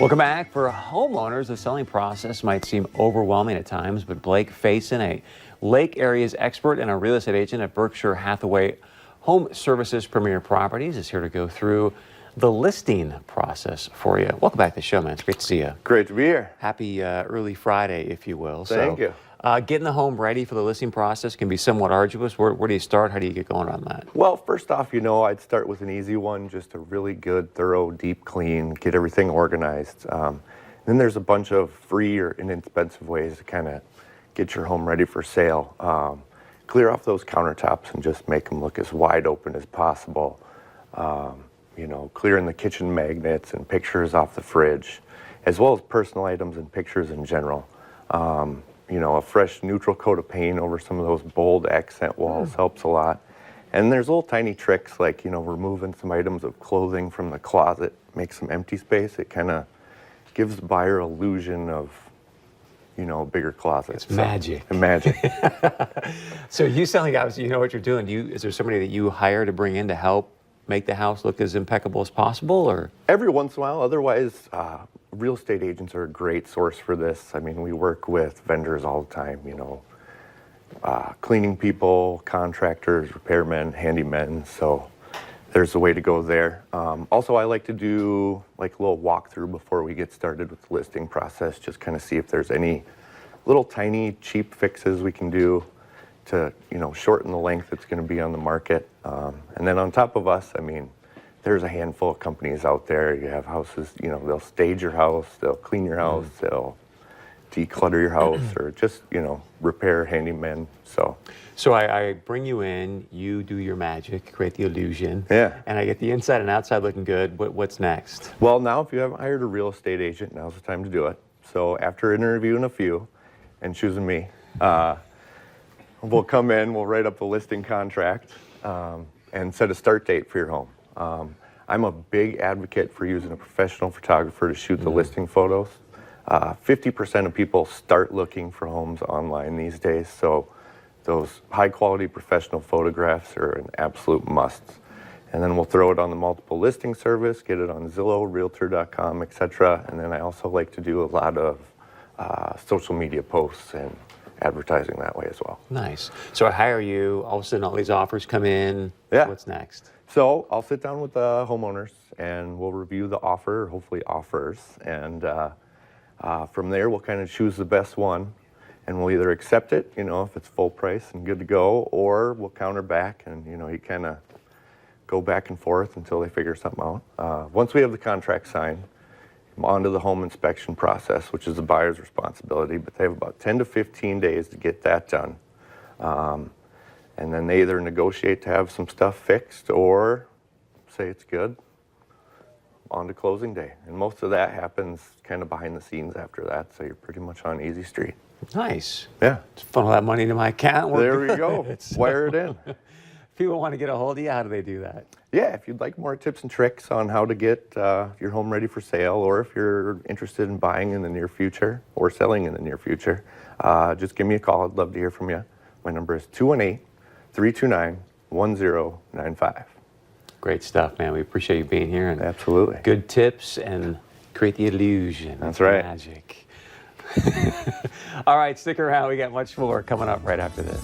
Welcome back. For homeowners, the selling process might seem overwhelming at times, but Blake Faison, a Lake areas expert and a real estate agent at Berkshire Hathaway Home Services Premier Properties, is here to go through the listing process for you. Welcome back to the show, man. It's great to see you. Great to be here. Happy early Friday, if you will. Thank you. Getting the home ready for the listing process can be somewhat arduous. Where do you start? How do you get going on that? Well, first off, I'd start with an easy one, just a really good, thorough, deep clean, get everything organized. Then there's a bunch of free or inexpensive ways to kind of get your home ready for sale. Clear off those countertops and just make them look as wide open as possible. Clearing the kitchen magnets and pictures off the fridge, as well as personal items and pictures in general. A fresh neutral coat of paint over some of those bold accent walls helps a lot. And there's little tiny tricks like, removing some items of clothing from the closet, make some empty space. It kind of gives the buyer illusion of, a bigger closet. It's magic. Magic. So you sound like obviously you know what you're doing. Is there somebody that you hire to bring in to help make the house look as impeccable as possible, or? Every once in a while. Otherwise, real estate agents are a great source for this. I mean, we work with vendors all the time, cleaning people, contractors, repairmen, handymen. So there's a way to go there. Also, I like to do like a little walkthrough before we get started with the listing process, just kind of see if there's any little tiny cheap fixes we can do to, shorten the length it's going to be on the market. And then on top of us, there's a handful of companies out there. You have houses, they'll stage your house, they'll clean your house, they'll declutter your house, or just, repair handyman. So I bring you in, you do your magic, create the illusion. Yeah. And I get the inside and outside looking good. What's next? Well, now if you haven't hired a real estate agent, now's the time to do it. So after interviewing a few and choosing me, we'll come in, we'll write up the listing contract, and set a start date for your home. I'm a big advocate for using a professional photographer to shoot the listing photos. 50% of people start looking for homes online these days, so those high quality professional photographs are an absolute must. And then we'll throw it on the multiple listing service, get it on Zillow, Realtor.com, etc. And then I also like to do a lot of social media posts and advertising that way as well. Nice. So I hire you, all of a sudden all these offers come in. Yeah. What's next? So I'll sit down with the homeowners and we'll review the offer, hopefully offers. And from there, we'll kind of choose the best one. And we'll either accept it, if it's full price and good to go, or we'll counter back and, you kind of go back and forth until they figure something out. Once we have the contract signed, on to the home inspection process, which is the buyer's responsibility, but they have about 10 to 15 days to get that done. And then they either negotiate to have some stuff fixed or say it's good, on to closing day. And most of that happens kind of behind the scenes after that, so you're pretty much on easy street. Nice. Yeah. Just funnel that money into my account. There we go. Wire it in. If people want to get a hold of you, how do they do that? Yeah, if you'd like more tips and tricks on how to get your home ready for sale, or if you're interested in buying in the near future or selling in the near future, just give me a call. I'd love to hear from you. My number is 218-329-1095. Great stuff, man. We appreciate you being here. And absolutely. Good tips and create the illusion. That's right. Magic. All right, stick around. We got much more coming up right after this.